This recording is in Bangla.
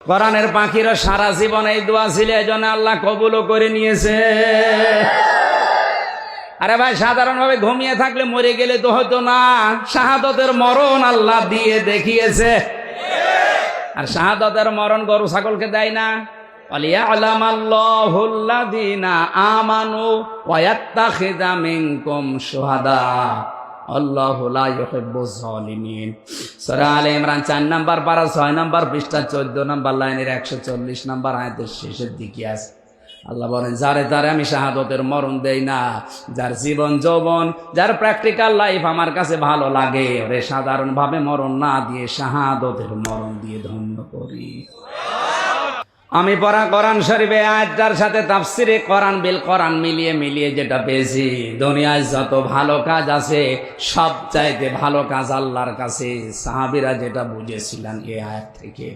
কোরআনের পাখিরা সারা জীবন এই দোয়া ছিল, এই জন্য আল্লাহ কবুলও করে নিয়েছে। আরে ভাই, সাধারণভাবে ঘুমিয়ে থাকলে মরে গেলে তো হতো না, শাহাদতের মরণ আল্লাহ দিয়ে দেখিয়েছে। আর শাহাদতের মরণ গরু ছাগলকে দেয় না। ওয়ালিয়ালামাল্লাহুল্লাযীনা আমানু ওয়া ইয়াত্তাখিযা মিনকুম শুহাদা আল্লাহু লা ইউহিব্বুজ জালিমিন। সূরা আলে ইমরান 4 নম্বর পারা 6 নম্বর পৃষ্ঠা 14 নম্বর লাইনের 140 নম্বর আয়াতের শেষের দিকে আছে। আল্লাহ বলেন, যারে তারে আমি শাহাদতের মরণ দেই না, যার জীবন যৌবন, যার প্র্যাকটিক্যাল লাইফ আমার কাছে ভালো লাগে, ওরে সাধারণ ভাবে মরণ না দিয়ে শাহাদতের মরণ দিয়ে ধন্য করি। আমি পড়া কোরআন শরীফে আয়াতটার সাথে তাফসিরে কোরআন বিল কোরআন মিলিয়ে যেটা পেয়েছি, দুনিয়ায় যত ভালো কাজ আছে সবচাইতে ভালো কাজ আল্লাহর কাছে সাহাবীরা যেটা বুঝেছিলেন এই আয়াত থেকে।